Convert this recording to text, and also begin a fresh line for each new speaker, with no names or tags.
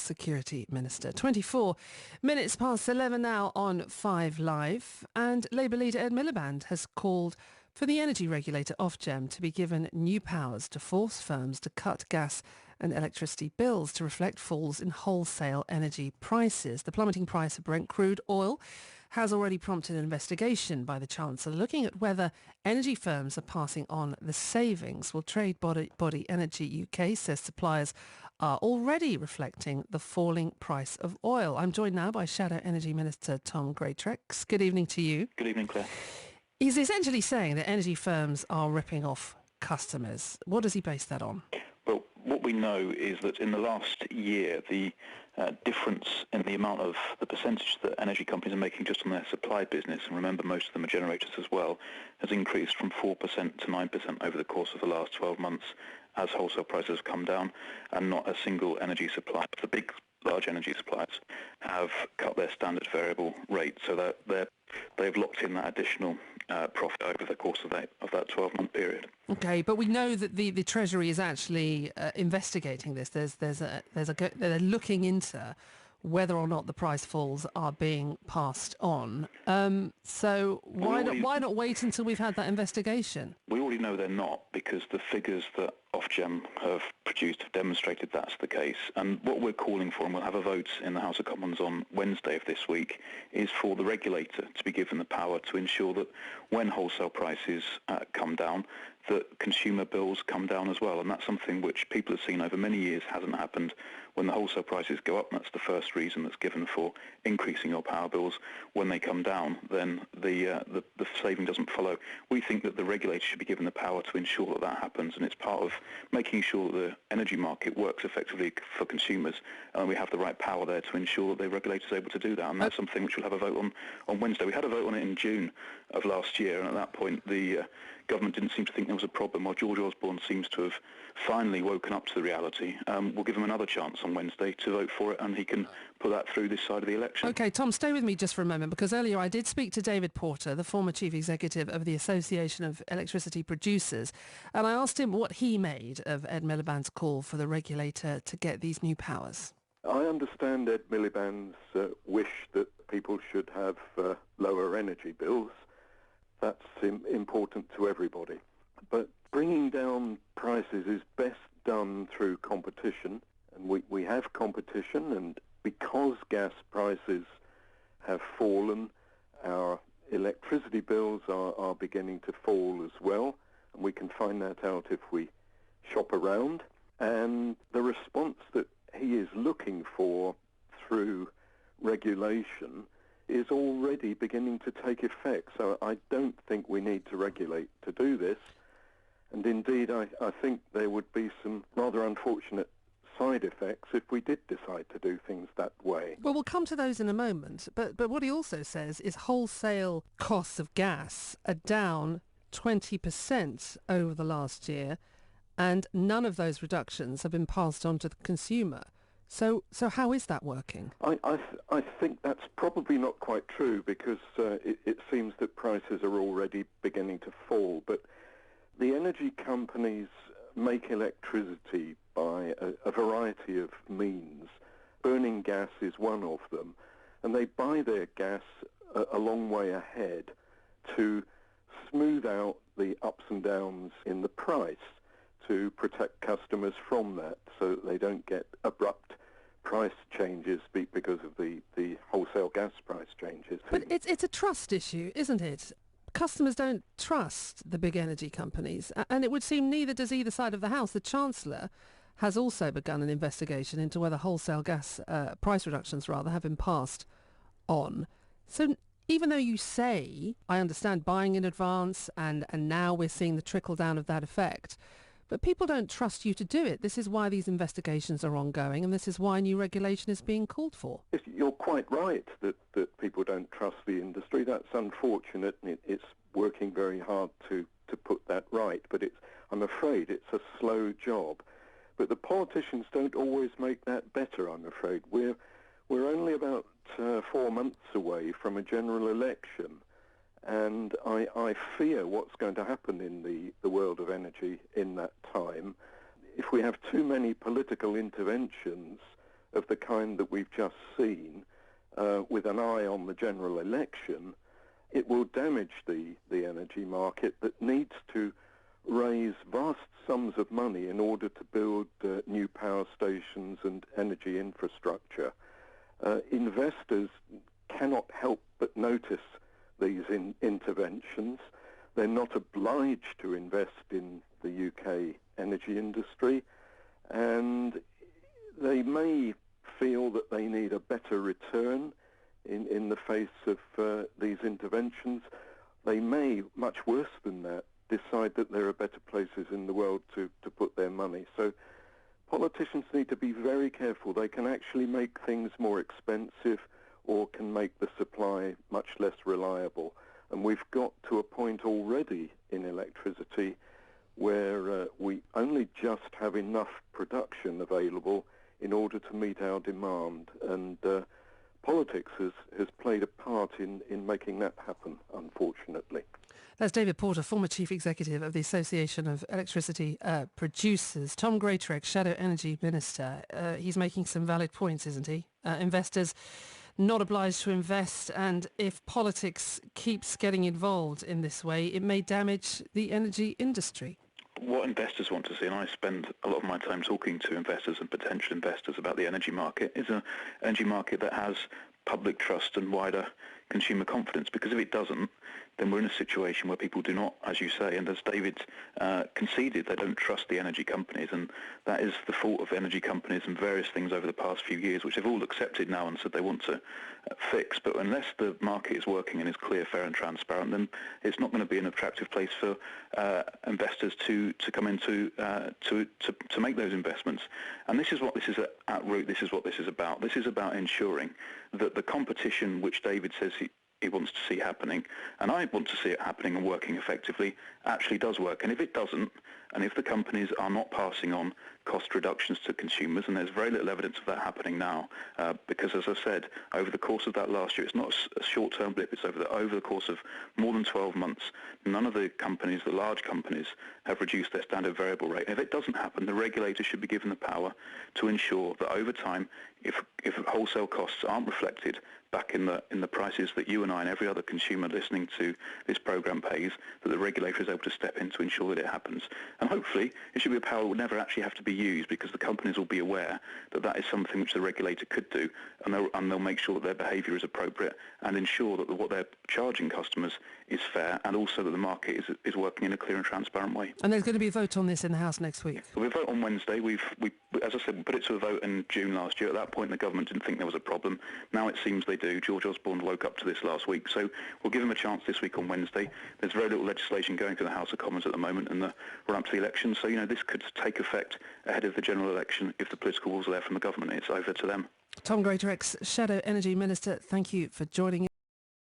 Security Minister. 24 minutes past 11 now on 5 Live, and Labour leader Ed Miliband has called for the energy regulator Ofgem to be given new powers to force firms to cut gas and electricity bills to reflect falls in wholesale energy prices. The plummeting price of Brent crude oil has already prompted an investigation by the Chancellor looking at whether energy firms are passing on the savings. Well, trade body Energy UK says suppliers are already reflecting the falling price of oil. I'm joined now by Shadow Energy Minister Tom Greatrex. Good evening to you.
Good evening, Claire.
He's essentially saying that energy firms are ripping off customers. What does he base that on?
Well, what we know is that in the last year, the difference in the amount of the percentage that energy companies are making just on their supply business, and remember most of them are generators as well, has increased from 4% to 9% over the course of the last 12 months as wholesale prices have come down, and not a single energy supplier. The big, large energy suppliers have cut their standard variable rate, so that they've locked in that additional profit over the course of that 12-month period.
Okay, but we know that the Treasury is actually investigating this. They're looking into whether or not the price falls are being passed on. So why not wait until we've had that investigation?
We already know they're not, because the figures that Ofgem have produced have demonstrated that's the case. And what we're calling for, and we'll have a vote in the House of Commons on Wednesday of this week, is for the regulator to be given the power to ensure that when wholesale prices come down, that consumer bills come down as well. And that's something which people have seen over many years hasn't happened. When the wholesale prices go up, that's the first reason that's given for increasing your power bills. When they come down, then the saving doesn't follow. We think that the regulator should be given the power to ensure that that happens, and it's part of making sure that the energy market works effectively for consumers, and we have the right power there to ensure that the regulator is able to do that. And that's something which we'll have a vote on Wednesday. We had a vote on it in June of last year, and at that point the government didn't seem to think there was a problem, while George Osborne seems to have finally woken up to the reality. We'll give him another chance on Wednesday to vote for it, and he can put that through this side of the election.
OK, Tom, stay with me just for a moment, because earlier I did speak to David Porter, the former chief executive of the Association of Electricity Producers, and I asked him what he made of Ed Miliband's call for the regulator to get these new powers.
I understand Ed Miliband's wish that people should have lower energy bills. That's important to everybody. But bringing down prices is best done through competition, and we have competition, and because gas prices have fallen, our electricity bills are beginning to fall as well, and we can find that out if we shop around. And the response that he is looking for through regulation is already beginning to take effect. So I don't think we need to regulate to do this. And indeed, I think there would be some rather unfortunate side effects if we did decide to do things that way.
Well, we'll come to those in a moment. But what he also says is wholesale costs of gas are down 20% over the last year, and none of those reductions have been passed on to the consumer. So how is that working?
I think that's probably not quite true, because it seems that prices are already beginning to fall. But the energy companies make electricity by a variety of means. Burning gas is one of them, and they buy their gas a long way ahead to smooth out the ups and downs in the price, to protect customers from that, so that they don't get abrupt price changes because of the wholesale gas price changes.
But it's a trust issue, isn't it? Customers don't trust the big energy companies, and it would seem neither does either side of the House. The Chancellor has also begun an investigation into whether wholesale gas price reductions, have been passed on. So even though you say, I understand buying in advance, and now we're seeing the trickle down of that effect, but people don't trust you to do it. This is why these investigations are ongoing, and this is why new regulation is being called for.
You're quite right that people don't trust the industry. That's unfortunate, and it's working very hard to put that right. But I'm afraid it's a slow job. But the politicians don't always make that better, I'm afraid. We're only about 4 months away from a general election. And I fear what's going to happen in the world of energy in that time. If we have too many political interventions of the kind that we've just seen, with an eye on the general election, it will damage the energy market that needs to raise vast sums of money in order to build new power stations and energy infrastructure. Investors cannot help but notice these interventions. They're not obliged to invest in the UK energy industry, and they may feel that they need a better return in the face of these interventions. They may, much worse than that, decide that there are better places in the world to put their money. So politicians need to be very careful. They can actually make things more expensive or can make the supply much less reliable. And we've got to a point already in electricity where we only just have enough production available in order to meet our demand. And politics has played a part in making that happen, unfortunately.
That's David Porter, former Chief Executive of the Association of Electricity Producers. Tom Greatrex, Shadow Energy Minister. He's making some valid points, isn't he? Investors not obliged to invest, and if politics keeps getting involved in this way, it may damage the energy industry.
What investors want to see, and I spend a lot of my time talking to investors and potential investors about the energy market, is an energy market that has public trust and wider consumer confidence, because if it doesn't, then we're in a situation where people do not, as you say, and as David conceded, they don't trust the energy companies, and that is the fault of energy companies and various things over the past few years, which they've all accepted now and said they want to fix. But unless the market is working and is clear, fair and transparent, then it's not going to be an attractive place for investors to come into to make those investments. And this is what this is at root. This is what this is about. This is about ensuring that the competition which David says he wants to see happening, and I want to see it happening and working effectively, actually does work. And if it doesn't, and if the companies are not passing on cost reductions to consumers, and there's very little evidence of that happening now, because as I said, over the course of that last year, it's not a short-term blip, it's over the course of more than 12 months, none of the companies, the large companies, have reduced their standard variable rate. And if it doesn't happen, the regulator should be given the power to ensure that over time, if wholesale costs aren't reflected back in the prices that you and I and every other consumer listening to this programme pays, that the regulator is able to step in to ensure that it happens. And hopefully it should be a power that will never actually have to be used, because the companies will be aware that that is something which the regulator could do, and they'll make sure that their behaviour is appropriate and ensure that what they're charging customers is fair, and also that the market is working in a clear and transparent way.
And there's going to be a vote on this in the House next week.
We'll vote on Wednesday. We, as I said, we put it to a vote in June last year. At that point, the government didn't think there was a problem. Now it seems they do. George Osborne woke up to this last week, so we'll give him a chance this week on Wednesday. There's very little legislation going to the House of Commons at the moment in the run-up to the election, so this could take effect ahead of the general election if the political wills are there from the government. It's over to them.
Tom Greatrex, Shadow Energy Minister, thank you for joining us.